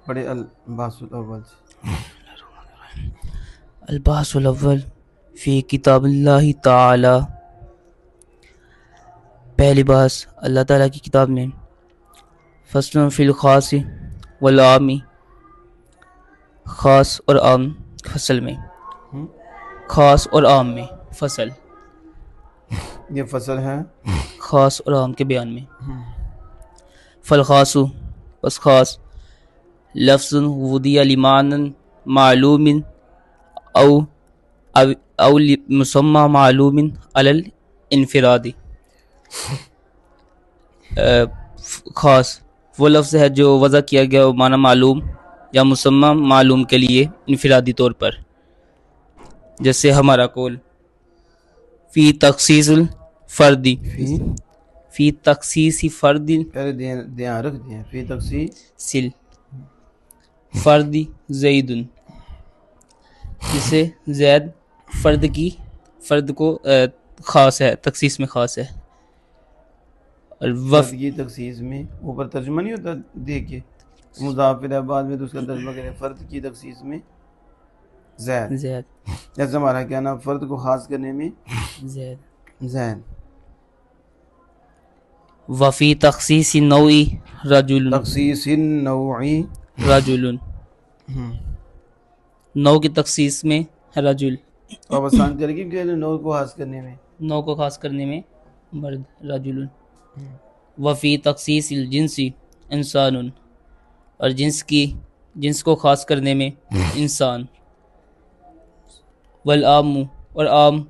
بڑے الباس الاول سے البحث الاول فی کتاب اللہ تعالی. پہلی بحث اللہ تعالیٰ کی کتاب میں. فصل فی الخاص والعام، خاص اور عام فصل میں. خاص اور عام میں فصل. یہ فصل ہے خاص اور عام کے بیان میں. فالخاص پس خاص لفظ وضع لمعنى معلوم او مسمى معلوم على الانفراد. خاص وہ لفظ ہے جو وضع کیا گیا معنی معلوم یا مسمى معلوم کے لیے انفرادی طور پر، جیسے ہمارا قول فی تخصیص الفرد، فی تخصیص فرد پہلے دھیان رکھ دیا فی تخصیص سل فرد زید، جسے زید فرد کو خاص ہے، تخصیص میں خاص ہے. اور فرد کی تخصیص میں اوپر ترجمہ نہیں ہوتا دیکھیے مضاف الیہ بعد میں تو اس کا ترجمہ کریں فرد کی تخصیص میں زید. جیسے ہمارا کیا نام فرد کو خاص کرنے میں زید. وفی تخصیص نوعی رجل، تخصیص نوعی رجل نو کی تخصیص میں رجل، اب آسان کر کے نو کو خاص کرنے میں نو کو خاص کرنے میں مرد رجل. وفی تخصیص الجنس انسان، اور جنس کو خاص کرنے میں انسان. والعام اور عام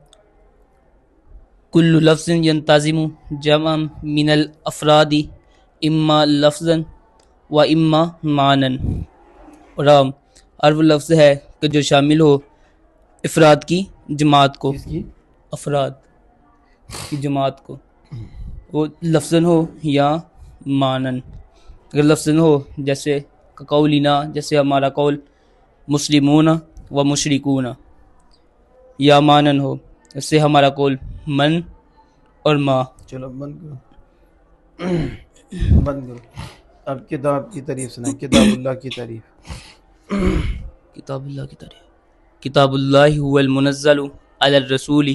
کل لفظ ینتظم جمع من الافراد اما لفظا و اما معنی. اور عام ہر وہ لفظ ہے کہ جو شامل ہو افراد کی جماعت کو، افراد کی جماعت کو، وہ لفظاً ہو یا معنن. اگر لفظاً ہو جیسے قولینا، جیسے ہمارا قول مسلمون و مشرکون، یا معنن ہو جیسے ہمارا قول من اور ما. چلو بند کرو. اب کتاب کی تعریف سنائیں. کتاب اللہ کی تعریف. کتاب اللہ کی تعریف. کتاب اللہ هو المنزل علی الرسول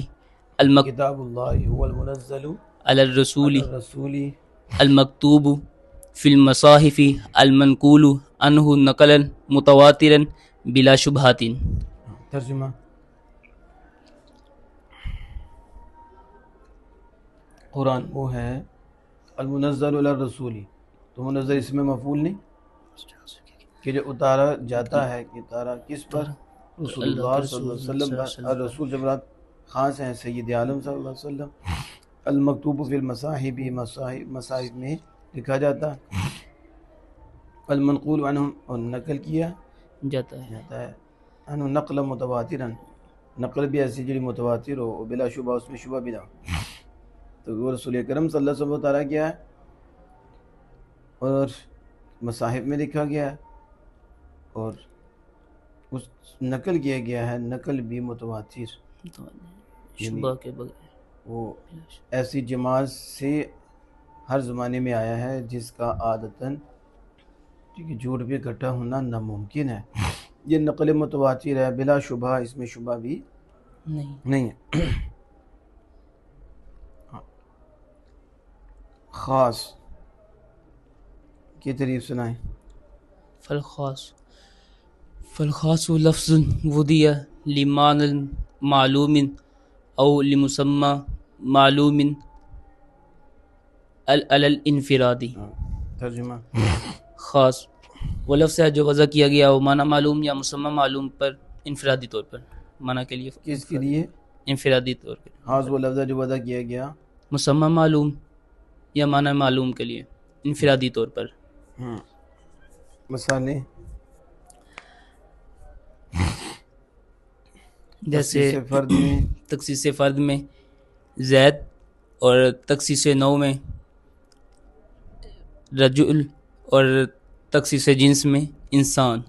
کتاب اللہ هو المنزل علی الرسول الرسول المکتوب فی المصاحف المنقول عنہ نقلا متواترا بلا شبہات. ترجمہ قرآن وہ ہے المنزل علی الرسول، تو منزل اس میں مفعول نہیں کہ جو اتارا جاتا ہے، کہ اتارا کس پر؟ رسول اللہ صلی اللہ علیہ وسلم پر. الرسول جمرات خاص ہیں سید عالم صلی اللہ علیہ وسلم. المکتوب فی المصاحف، مصاحف میں لکھا جاتا. المنقول عنہ، اور نقل کیا جاتا ہے. عنہ نقل متواترا، نقل بھی ایسی جڑی متواتر ہو بلا شبہ، اس میں شبہ بھی نہ ہو. تو وہ رسول اکرم صلی اللہ علیہ وسلم اتارا گیا ہے اور مصاحف میں لکھا گیا ہے، اور اس نقل کیا گیا ہے، نقل بھی متواتر، شبہ کے بغیر. وہ ایسی جماعت سے ہر زمانے میں آیا ہے جس کا عادتاً جھوٹ پہ اکٹھا ہونا ناممکن ہے. یہ نقل متواتر ہے بلا شبہ، اس میں شبہ بھی نہیں ہے. خاص کی تعریف سنائیں. فالخاص لفظ وضع لمعنى معلوم او لمسمى معلوم علی الانفراد. ترجمہ خاص وہ لفظ ہے جو وضع کیا گیا وہ معنی معلوم یا مسمى معلوم پر انفرادی طور پر، معنی کے لیے. کس کے لیے؟ انفرادی طور پر. خاص وہ لفظ ہے جو وضع کیا گیا مسمى معلوم یا معنی معلوم کے لیے انفرادی طور پر. مثالیں جیسے تخصیص فرد میں زید، اور تخصیص نوع میں رجل، اور تخصیص جنس میں انسان.